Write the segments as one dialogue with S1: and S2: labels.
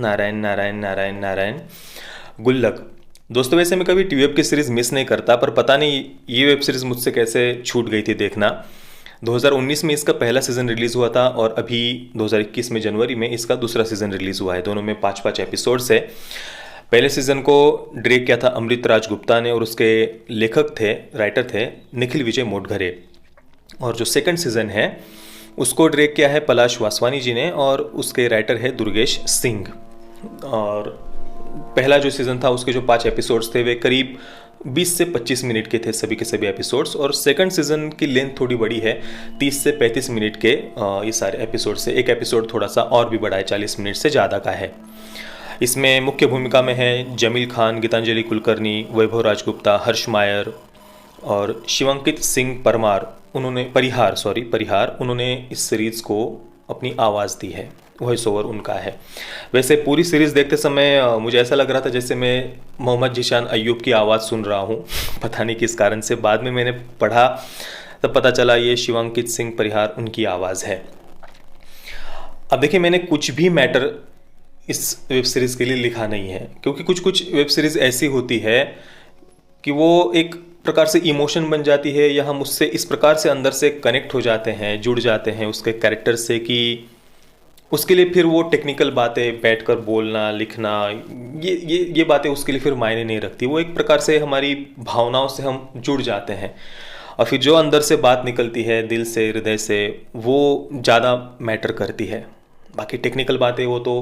S1: नारायण नारायण नारायण नारायण। गुल्लक। दोस्तों वैसे मैं कभी टी वेब की सीरीज़ मिस नहीं करता, पर पता नहीं ये वेब सीरीज़ मुझसे कैसे छूट गई थी देखना। 2019 में इसका पहला सीज़न रिलीज़ हुआ था और अभी 2021 में जनवरी में इसका दूसरा सीज़न रिलीज़ हुआ है। दोनों में 5-5 एपिसोड्स है। पहले सीज़न को डायरेक्ट किया था अमृत राज गुप्ता ने और उसके लेखक थे, राइटर थे निखिल विजय मोटघरे। और जो सेकंड सीज़न है उसको डायरेक्ट किया है पलाश वासवानी जी ने और उसके राइटर है दुर्गेश सिंह। और पहला जो सीज़न था उसके जो 5 एपिसोड्स थे वे करीब 20 से 25 मिनट के थे सभी के सभी एपिसोड्स। और सेकंड सीज़न की लेंथ थोड़ी बड़ी है, 30 से 35 मिनट के ये सारे एपिसोड से। एक एपिसोड थोड़ा सा और भी बड़ा है, 40 मिनट से ज़्यादा का है। इसमें मुख्य भूमिका में है जमील खान, गीतांजलि कुलकर्णी, वैभव राजगुप्ता, हर्ष मायर और शिवांकित सिंह परिहार उन्होंने इस सीरीज़ को अपनी आवाज़ दी है, वॉइस ओवर उनका है। वैसे पूरी सीरीज़ देखते समय मुझे ऐसा लग रहा था जैसे मैं मोहम्मद जीशान अय्यूब की आवाज़ सुन रहा हूँ पता नहीं किस कारण से। बाद में मैंने पढ़ा तब पता चला ये शिवांकित सिंह परिहार उनकी आवाज़ है। अब देखिए, मैंने कुछ भी मैटर इस वेब सीरीज़ के लिए लिखा नहीं है, क्योंकि कुछ वेब सीरीज़ ऐसी होती है कि वो एक प्रकार से इमोशन बन जाती है या हम उससे इस प्रकार से अंदर से कनेक्ट हो जाते हैं, जुड़ जाते हैं उसके कैरेक्टर से कि उसके लिए फिर वो टेक्निकल बातें बैठकर बोलना लिखना ये बातें उसके लिए फिर मायने नहीं रखती। वो एक प्रकार से हमारी भावनाओं से हम जुड़ जाते हैं और फिर जो अंदर से बात निकलती है दिल से, हृदय से, वो ज़्यादा मैटर करती है। बाकी टेक्निकल बातें वो तो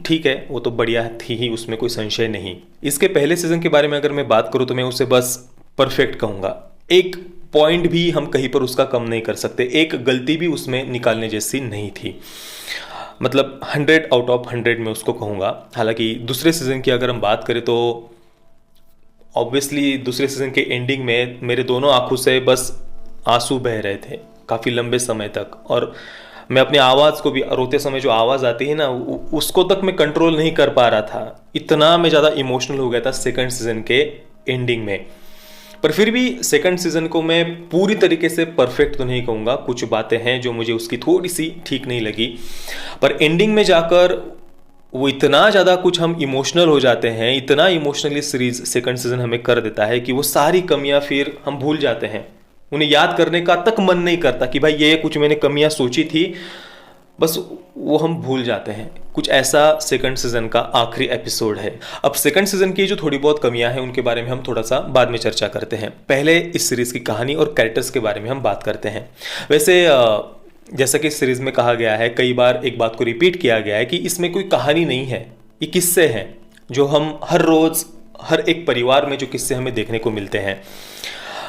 S1: ठीक है, वो तो बढ़िया थी ही, उसमें कोई संशय नहीं। इसके पहले सीज़न के बारे में अगर मैं बात करूँ तो मैं उसे बस परफेक्ट कहूँगा। एक पॉइंट भी हम कहीं पर उसका कम नहीं कर सकते, एक गलती भी उसमें निकालने जैसी नहीं थी। मतलब 100 आउट ऑफ 100 में उसको कहूँगा। हालांकि दूसरे सीज़न की अगर हम बात करें तो ऑब्वियसली दूसरे सीज़न के एंडिंग में मेरे दोनों आंखों से बस आंसू बह रहे थे काफ़ी लंबे समय तक। और मैं अपनी आवाज़ को भी, रोते समय जो आवाज़ आती है ना, उसको तक मैं कंट्रोल नहीं कर पा रहा था। इतना मैं ज़्यादा इमोशनल हो गया था सेकंड सीज़न के एंडिंग में। पर फिर भी सेकंड सीज़न को मैं पूरी तरीके से परफेक्ट तो नहीं कहूँगा, कुछ बातें हैं जो मुझे उसकी थोड़ी सी ठीक नहीं लगी। पर एंडिंग में जाकर वो इतना ज़्यादा कुछ हम इमोशनल हो जाते हैं, इतना इमोशनली सीरीज़ सेकंड सीज़न हमें कर देता है कि वो सारी कमियां फिर हम भूल जाते हैं। उन्हें याद करने का तक मन नहीं करता कि भाई ये कुछ मैंने कमियां सोची थी, बस वो हम भूल जाते हैं। कुछ ऐसा सेकंड सीज़न का आखिरी एपिसोड है। अब सेकंड सीज़न की जो थोड़ी बहुत कमियां हैं उनके बारे में हम थोड़ा सा बाद में चर्चा करते हैं। पहले इस सीरीज़ की कहानी और कैरेक्टर्स के बारे में हम बात करते हैं। वैसे जैसा कि इस सीरीज़ में कहा गया है, कई बार एक बात को रिपीट किया गया है कि इसमें कोई कहानी नहीं है, ये किस्से हैं जो हम हर रोज़ हर एक परिवार में जो किस्से हमें देखने को मिलते हैं,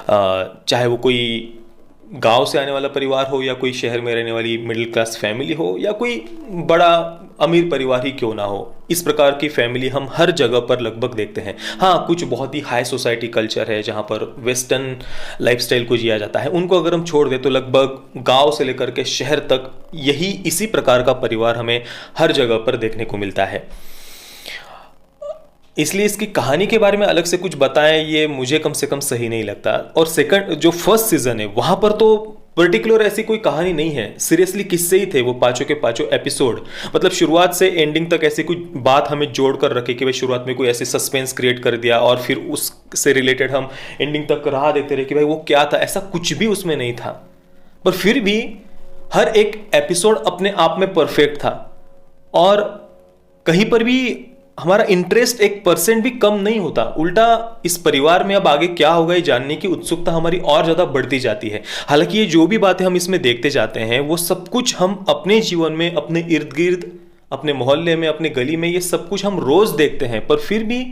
S1: चाहे वो कोई गांव से आने वाला परिवार हो या कोई शहर में रहने वाली मिडिल क्लास फैमिली हो या कोई बड़ा अमीर परिवार ही क्यों ना हो, इस प्रकार की फैमिली हम हर जगह पर लगभग देखते हैं। हाँ, कुछ बहुत ही हाई सोसाइटी कल्चर है जहाँ पर वेस्टर्न लाइफस्टाइल को जिया जाता है, उनको अगर हम छोड़ दें तो लगभग गांव से लेकर के शहर तक इसी प्रकार का परिवार हमें हर जगह पर देखने को मिलता है। इसलिए इसकी कहानी के बारे में अलग से कुछ बताएं ये मुझे कम से कम सही नहीं लगता। और सेकंड जो फर्स्ट सीजन है वहां पर तो पर्टिकुलर ऐसी कोई कहानी नहीं है, सीरियसली किस्से ही थे वो पांचों के पांचों एपिसोड। मतलब शुरुआत से एंडिंग तक ऐसी कोई बात हमें जोड़ कर रखे कि भाई शुरुआत में कोई ऐसे सस्पेंस क्रिएट कर दिया और फिर उससे रिलेटेड हम एंडिंग तक राह देते रहे कि भाई वो क्या था, ऐसा कुछ भी उसमें नहीं था। पर फिर भी हर एक एपिसोड अपने आप में परफेक्ट था और कहीं पर भी हमारा इंटरेस्ट 1% भी कम नहीं होता। उल्टा इस परिवार में अब आगे क्या होगा ये जानने की उत्सुकता हमारी और ज़्यादा बढ़ती जाती है। हालांकि ये जो भी बातें हम इसमें देखते जाते हैं वो सब कुछ हम अपने जीवन में, अपने इर्द गिर्द, अपने मोहल्ले में, अपने गली में, ये सब कुछ हम रोज़ देखते हैं। पर फिर भी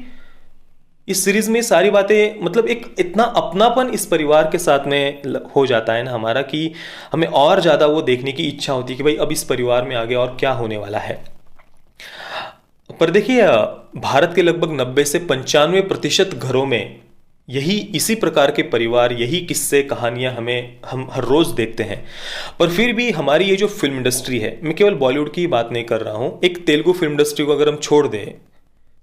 S1: इस सीरीज़ में सारी बातें, मतलब एक इतना अपनापन इस परिवार के साथ में हो जाता है ना हमारा, कि हमें और ज़्यादा वो देखने की इच्छा होती है कि भाई अब इस परिवार में आगे और क्या होने वाला है। पर देखिए, भारत के लगभग 90 से 95% घरों में इसी प्रकार के परिवार, यही किस्से कहानियां हम हर रोज देखते हैं। पर फिर भी हमारी ये जो फिल्म इंडस्ट्री है, मैं केवल बॉलीवुड की बात नहीं कर रहा हूं, एक तेलुगु फिल्म इंडस्ट्री को अगर हम छोड़ दें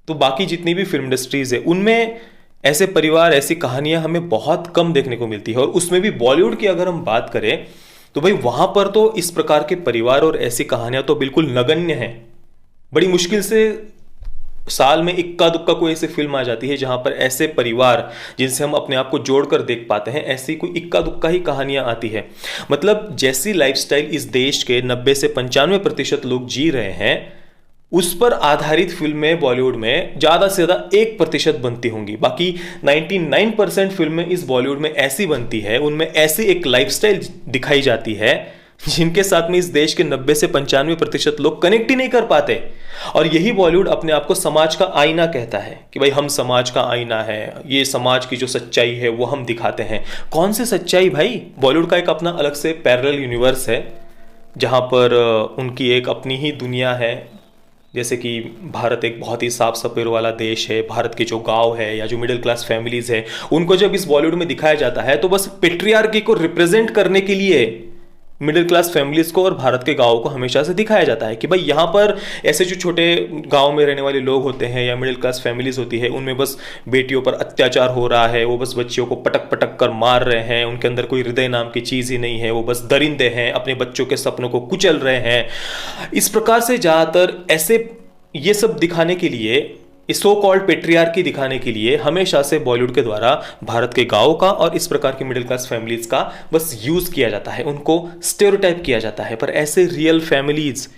S1: तो बाकी जितनी भी फिल्म इंडस्ट्रीज है उनमें ऐसे परिवार, ऐसी कहानियां हमें बहुत कम देखने को मिलती है। और उसमें भी बॉलीवुड की अगर हम बात करें तो भाई वहां पर तो इस प्रकार के परिवार और ऐसी कहानियां तो बिल्कुल नगण्य हैं। बड़ी मुश्किल से साल में इक्का दुक्का कोई ऐसी फिल्म आ जाती है जहां पर ऐसे परिवार जिनसे हम अपने आप को जोड़कर देख पाते हैं, ऐसी कोई इक्का दुक्का ही कहानियां आती है। मतलब जैसी लाइफस्टाइल इस देश के 90 से 95% लोग जी रहे हैं, उस पर आधारित फिल्में बॉलीवुड में ज्यादा से ज्यादा 1% बनती होंगी। बाकी 99% फिल्में इस बॉलीवुड में ऐसी बनती है, उनमें ऐसी एक लाइफस्टाइल दिखाई जाती है जिनके साथ में इस देश के 90 से 95% लोग कनेक्ट ही नहीं कर पाते। और यही बॉलीवुड अपने आप को समाज का आईना कहता है कि भाई हम समाज का आईना है, ये समाज की जो सच्चाई है वो हम दिखाते हैं। कौन सी सच्चाई भाई? बॉलीवुड का एक अपना अलग से पैरेलल यूनिवर्स है जहां पर उनकी एक अपनी ही दुनिया है। जैसे कि भारत एक बहुत ही साफ सफाई वाला देश है, भारत के जो गांव है या जो मिडिल क्लास फैमिलीज है, उनको जब इस बॉलीवुड में दिखाया जाता है तो बस पेट्रियार्की को रिप्रेजेंट करने के लिए मिडिल क्लास फैमिलीज को और भारत के गांवों को हमेशा से दिखाया जाता है कि भाई यहाँ पर ऐसे जो छोटे गांव में रहने वाले लोग होते हैं या मिडिल क्लास फैमिलीज होती है, उनमें बस बेटियों पर अत्याचार हो रहा है, वो बस बच्चियों को पटक पटक कर मार रहे हैं, उनके अंदर कोई हृदय नाम की चीज़ ही नहीं है, वो बस दरिंदे हैं, अपने बच्चों के सपनों को कुचल रहे हैं। इस प्रकार से ज़्यादातर ऐसे ये सब दिखाने के लिए, इस सो कॉल्ड पेट्रियार्की दिखाने के लिए हमेशा से बॉलीवुड के द्वारा भारत के गांवों का और इस प्रकार की मिडिल क्लास फैमिलीज का बस यूज किया जाता है, उनको स्टेरियोटाइप किया जाता है। पर ऐसे रियल फैमिलीज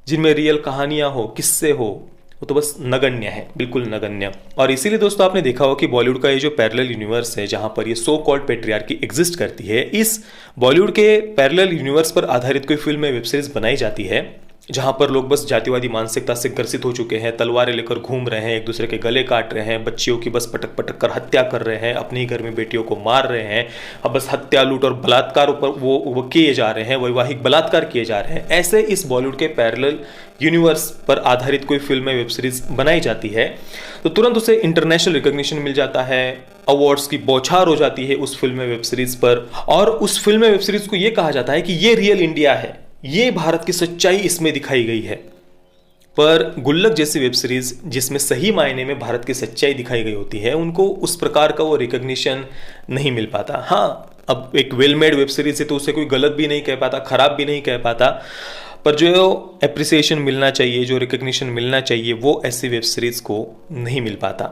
S1: जिनमें रियल कहानियां हो, किस्से हो, वो तो बस नगण्य है, बिल्कुल नगण्य। और इसीलिए दोस्तों आपने देखा हो कि बॉलीवुड का ये जो पैरेलल यूनिवर्स है जहां पर ये सो कॉल्ड पेट्रियार्की एग्जिस्ट करती है, इस बॉलीवुड के पैरेलल यूनिवर्स पर आधारित कोई फिल्म वेब सीरीज बनाई जाती है जहां पर लोग बस जातिवादी मानसिकता से ग्रसित हो चुके हैं, तलवारें लेकर घूम रहे हैं, एक दूसरे के गले काट रहे हैं, बच्चियों की बस पटक पटक कर हत्या कर रहे हैं, अपने ही घर में बेटियों को मार रहे हैं। अब बस हत्या, लूट और बलात्कार ऊपर वो किए जा रहे हैं, वैवाहिक बलात्कार किए जा रहे हैं। ऐसे इस बॉलीवुड के पैरेलल यूनिवर्स पर आधारित कोई फिल्म वेब सीरीज बनाई जाती है तो तुरंत उसे इंटरनेशनल रिकॉग्निशन मिल जाता है, अवार्ड्स की बौछार हो जाती है उस फिल्म वेब सीरीज पर, और उस फिल्म वेब सीरीज को यह कहा जाता है कि ये रियल इंडिया है, ये भारत की सच्चाई इसमें दिखाई गई है। पर गुल्लक जैसी वेब सीरीज जिसमें सही मायने में भारत की सच्चाई दिखाई गई होती है, उनको उस प्रकार का वो रिकॉग्निशन नहीं मिल पाता। हाँ, अब एक वेल मेड वेब सीरीज है तो उसे कोई गलत भी नहीं कह पाता, खराब भी नहीं कह पाता, पर जो एप्रिसिएशन मिलना चाहिए, जो रिकॉग्निशन मिलना चाहिए, वो ऐसी वेब सीरीज को नहीं मिल पाता।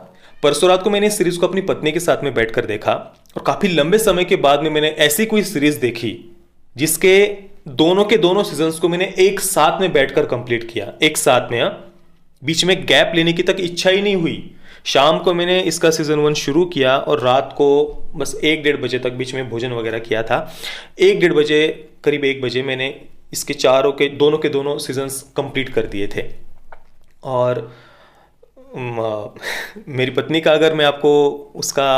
S1: परसों रात को मैंने इस सीरीज को अपनी पत्नी के साथ में बैठकर देखा और काफी लंबे समय के बाद में मैंने ऐसी कोई सीरीज देखी जिसके दोनों के दोनों सीजन्स को मैंने एक साथ में बैठकर कंप्लीट किया, एक साथ में। बीच में गैप लेने की तक इच्छा ही नहीं हुई। शाम को मैंने इसका सीजन 1 शुरू किया और रात को बस 1-1:30 बजे तक, बीच में भोजन वगैरह किया था, 1-1:30 बजे, करीब 1 बजे मैंने इसके दोनों के दोनों सीजन्स कंप्लीट कर दिए थे। और मेरी पत्नी का अगर मैं आपको उसका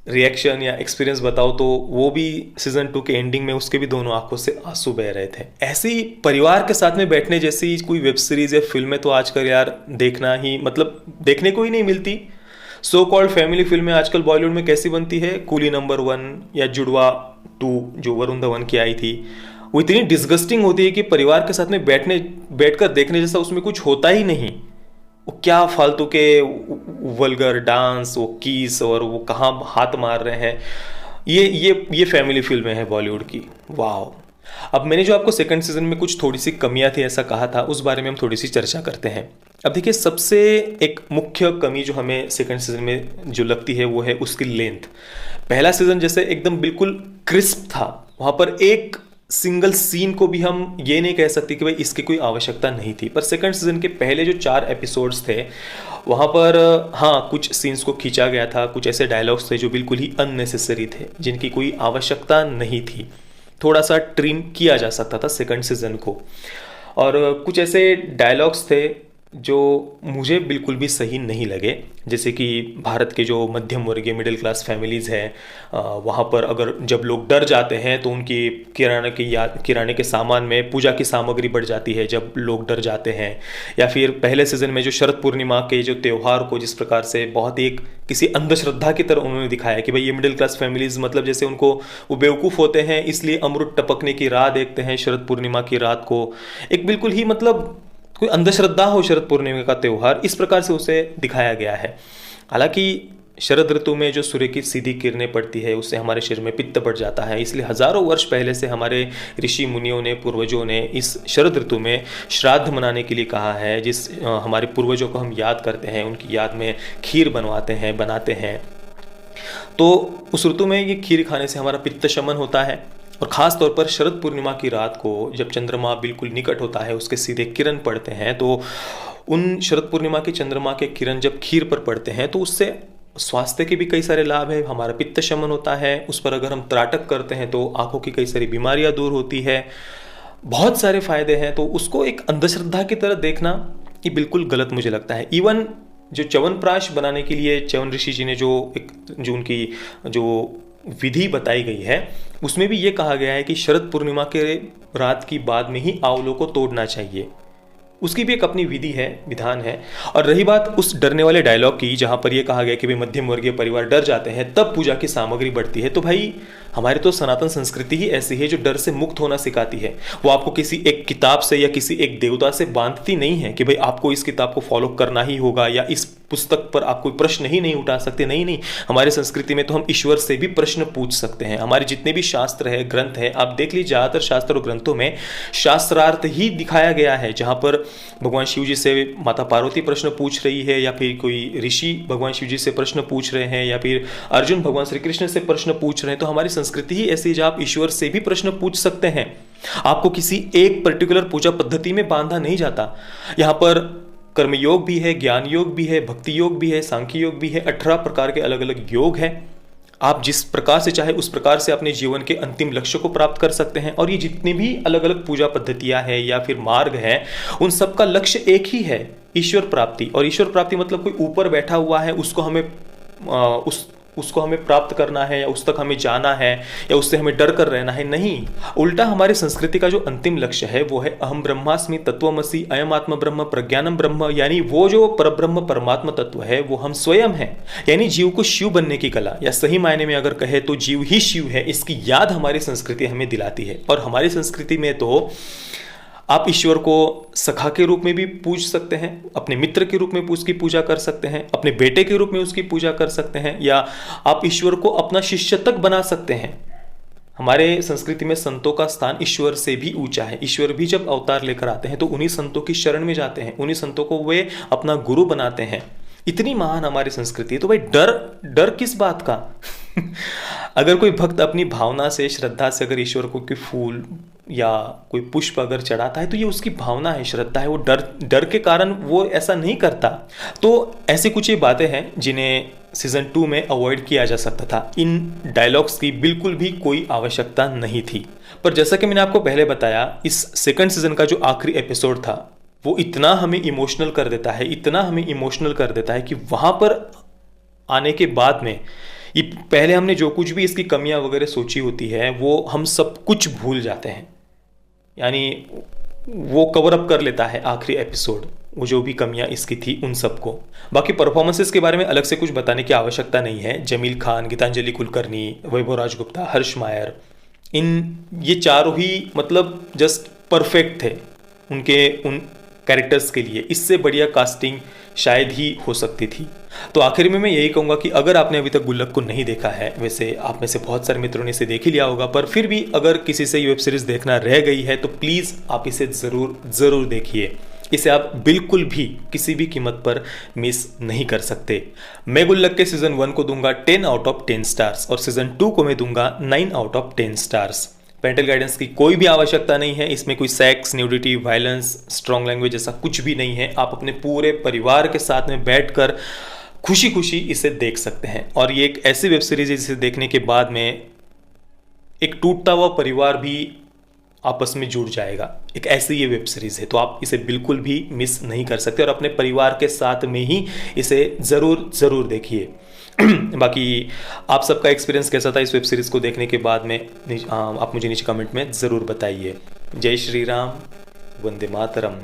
S1: रिएक्शन या एक्सपीरियंस बताओ तो वो भी सीजन 2 के एंडिंग में उसके भी दोनों आंखों से आंसू बह रहे थे। ऐसी परिवार के साथ में बैठने जैसी कोई वेब सीरीज या फिल्में तो आजकल यार देखना ही, मतलब देखने को ही नहीं मिलती। सो कॉल्ड फैमिली फिल्में आजकल बॉलीवुड में कैसी बनती है, कूली नंबर 1 या जुड़वा 2 जो वरुण धवन की आई थी, वो इतनी डिस्गस्टिंग होती है कि परिवार के साथ में बैठकर देखने जैसा उसमें कुछ होता ही नहीं। वो क्या फालतू के वल्गर डांस, वो कीस और वो कहाँ हाथ मार रहे हैं, ये फैमिली फिल्में हैं बॉलीवुड की। वाह। अब मैंने जो आपको सेकंड सीजन में कुछ थोड़ी सी कमियां थी ऐसा कहा था, उस बारे में हम थोड़ी सी चर्चा करते हैं। अब देखिए, सबसे एक मुख्य कमी जो हमें सेकंड सीजन में जो लगती है वो है उसकी लेंथ। पहला सीजन जैसे एकदम बिल्कुल क्रिस्प था, वहां पर एक सिंगल सीन को भी हम ये नहीं कह सकते कि भाई इसकी कोई आवश्यकता नहीं थी। पर सेकंड सीजन के पहले जो 4 एपिसोड्स थे वहाँ पर हाँ कुछ सीन्स को खींचा गया था, कुछ ऐसे डायलॉग्स थे जो बिल्कुल ही अननेसेसरी थे, जिनकी कोई आवश्यकता नहीं थी, थोड़ा सा ट्रिम किया जा सकता था सेकंड सीजन को। और कुछ ऐसे डायलॉग्स थे जो मुझे बिल्कुल भी सही नहीं लगे, जैसे कि भारत के जो मध्यम वर्गीय मिडिल क्लास फैमिलीज़ हैं वहाँ पर अगर जब लोग डर जाते हैं तो उनकी किराने के सामान में पूजा की सामग्री बढ़ जाती है जब लोग डर जाते हैं। या फिर पहले सीजन में जो शरद पूर्णिमा के जो त्यौहार को जिस प्रकार से बहुत ही एक किसी अंधश्रद्धा की तरह उन्होंने दिखाया कि भाई ये मिडिल क्लास फैमिलीज़ मतलब जैसे उनको वो बेवकूफ़ होते हैं इसलिए अमृत टपकने की राह देखते हैं शरद पूर्णिमा की रात को, एक बिल्कुल ही मतलब कोई अंधश्रद्धा हो शरद पूर्णिमा का त्यौहार, इस प्रकार से उसे दिखाया गया है। हालांकि शरद ऋतु में जो सूर्य की सीधी किरणें पड़ती है उससे हमारे शरीर में पित्त बढ़ जाता है, इसलिए हजारों वर्ष पहले से हमारे ऋषि मुनियों ने, पूर्वजों ने इस शरद ऋतु में श्राद्ध मनाने के लिए कहा है। जिस हमारे पूर्वजों को हम याद करते हैं, उनकी याद में खीर बनवाते हैं, बनाते हैं। तो उस ऋतु में ये खीर खाने से हमारा पित्त शमन होता है। और ख़ास तौर पर शरद पूर्णिमा की रात को जब चंद्रमा बिल्कुल निकट होता है, उसके सीधे किरण पड़ते हैं, तो उन शरद पूर्णिमा के चंद्रमा के किरण जब खीर पर पड़ते हैं तो उससे स्वास्थ्य के भी कई सारे लाभ है। हमारा पित्त शमन होता है। उस पर अगर हम त्राटक करते हैं तो आंखों की कई सारी बीमारियां दूर होती है, बहुत सारे फायदे हैं। तो उसको एक अंधश्रद्धा की तरह देखना ये बिल्कुल गलत मुझे लगता है। इवन जो च्यवनप्राश बनाने के लिए च्यवन ऋषि जी ने जो उनकी जो विधि बताई गई है उसमें भी ये कहा गया है कि शरद पूर्णिमा के रात की बाद में ही आंवलों को तोड़ना चाहिए। उसकी भी एक अपनी विधि है, विधान है। और रही बात उस डरने वाले डायलॉग की, जहां पर यह कहा गया कि भाई मध्यम वर्गीय परिवार डर जाते हैं तब पूजा की सामग्री बढ़ती है, तो भाई हमारी तो सनातन संस्कृति ही ऐसी है जो डर से मुक्त होना सिखाती है। वो आपको किसी एक किताब से या किसी एक देवता से बांधती नहीं है कि भाई आपको इस किताब को फॉलो करना ही होगा या इस पुस्तक पर आप कोई प्रश्न ही नहीं उठा सकते। नहीं, हमारे संस्कृति में तो हम ईश्वर से भी प्रश्न पूछ सकते हैं। हमारे जितने भी शास्त्र है, ग्रंथ है, आप देख लीजिए ज़्यादातर शास्त्र और ग्रंथों में शास्त्रार्थ ही दिखाया गया है, जहाँ पर भगवान शिव जी से माता पार्वती प्रश्न पूछ रही है, या फिर कोई ऋषि भगवान शिव जी से प्रश्न पूछ रहे हैं, या फिर अर्जुन भगवान श्री कृष्ण से प्रश्न पूछ रहे हैं। तो हमारी संस्कृति ही ऐसी है जहाँ आप ईश्वर से भी प्रश्न पूछ सकते हैं। आपको किसी एक पर्टिकुलर पूजा पद्धति में बांधा नहीं जाता। यहाँ पर कर्मयोग भी है, ज्ञान योग भी है, भक्ति योग भी है, सांख्य योग भी है। 18 प्रकार के अलग अलग योग है। आप जिस प्रकार से चाहे उस प्रकार से अपने जीवन के अंतिम लक्ष्य को प्राप्त कर सकते हैं। और ये जितनी भी अलग अलग पूजा पद्धतियां हैं या फिर मार्ग हैं, उन सबका लक्ष्य एक ही है, ईश्वर प्राप्ति। और ईश्वर प्राप्ति मतलब कोई ऊपर बैठा हुआ है, उसको हमें प्राप्त करना है या उस तक हमें जाना है या उससे हमें डर कर रहना है। नहीं, उल्टा हमारी संस्कृति का जो अंतिम लक्ष्य है वो है अहम ब्रह्मास्मि तत्वमसि अयम आत्म ब्रह्म प्रज्ञानम ब्रह्म, यानी वो जो परब्रह्म परमात्मा तत्व है वो हम स्वयं हैं। यानी जीव को शिव बनने की कला, या सही मायने में अगर कहे तो जीव ही शिव है, इसकी याद हमारी संस्कृति हमें दिलाती है। और हमारी संस्कृति में तो आप ईश्वर को सखा के रूप में भी पूज सकते हैं, अपने मित्र के रूप में उसकी पूजा कर सकते हैं, अपने बेटे के रूप में उसकी पूजा कर सकते हैं, या आप ईश्वर को अपना शिष्य तक बना सकते हैं। हमारे संस्कृति में संतों का स्थान ईश्वर से भी ऊंचा है। ईश्वर भी जब अवतार लेकर आते हैं तो उन्हीं संतों की शरण में जाते हैं, उन्हीं संतों को वे अपना गुरु बनाते हैं। इतनी महान हमारी संस्कृति है। तो भाई डर किस बात का? अगर कोई भक्त अपनी भावना से, श्रद्धा से अगर ईश्वर को कोई फूल या कोई पुष्प अगर चढ़ाता है तो ये उसकी भावना है, श्रद्धा है। वो डर के कारण वो ऐसा नहीं करता। तो ऐसी कुछ ये बातें हैं जिन्हें सीजन 2 में अवॉइड किया जा सकता था। इन डायलॉग्स की बिल्कुल भी कोई आवश्यकता नहीं थी। पर जैसा कि मैंने आपको पहले बताया, इस सेकंड सीजन का जो आखिरी एपिसोड था वो इतना हमें इमोशनल कर देता है, इतना हमें इमोशनल कर देता है कि वहाँ पर आने के बाद में ये पहले हमने जो कुछ भी इसकी कमियां वगैरह सोची होती है वो हम सब कुछ भूल जाते हैं। यानी वो कवर अप कर लेता है आखिरी एपिसोड, वो जो भी कमियां इसकी थी उन सबको। बाकी परफॉर्मेंसेस के बारे में अलग से कुछ बताने की आवश्यकता नहीं है। जमील खान, गीतांजलि कुलकर्णी, वैभव राजगुप्ता, हर्ष मायर, ये चारों ही मतलब जस्ट परफेक्ट थे उनके उन कैरेक्टर्स के लिए। इससे बढ़िया कास्टिंग शायद ही हो सकती थी। तो आखिर में मैं यही कहूँगा कि अगर आपने अभी तक गुल्लक को नहीं देखा है, वैसे आप में से बहुत सारे मित्रों ने इसे देख ही लिया होगा, पर फिर भी अगर किसी से ये वेब सीरीज़ देखना रह गई है तो प्लीज़ आप इसे ज़रूर देखिए। इसे आप बिल्कुल भी किसी भी कीमत पर मिस नहीं कर सकते। मैं गुल्लक के सीजन 1 को दूंगा 10 आउट ऑफ 10 स्टार्स और सीजन 2 को मैं दूंगा 9 out of 10 stars. Parental guidance की कोई भी आवश्यकता नहीं है। इसमें कोई sex, nudity, violence, strong language ऐसा कुछ भी नहीं है। आप अपने पूरे परिवार के साथ में बैठकर खुशी खुशी इसे देख सकते हैं। और ये एक ऐसी वेब सीरीज है जिसे देखने के बाद में एक टूटता हुआ परिवार भी आपस में जुड़ जाएगा। एक ऐसी ये वेब सीरीज है, तो आप इसे बिल्कुल भी मिस नहीं कर सकते और अपने परिवार के साथ में ही इसे ज़रूर देखिए। बाकी आप सबका एक्सपीरियंस कैसा था इस वेब सीरीज़ को देखने के बाद में आप मुझे नीचे कमेंट में ज़रूर बताइए। जय श्री राम, वंदे मातरम।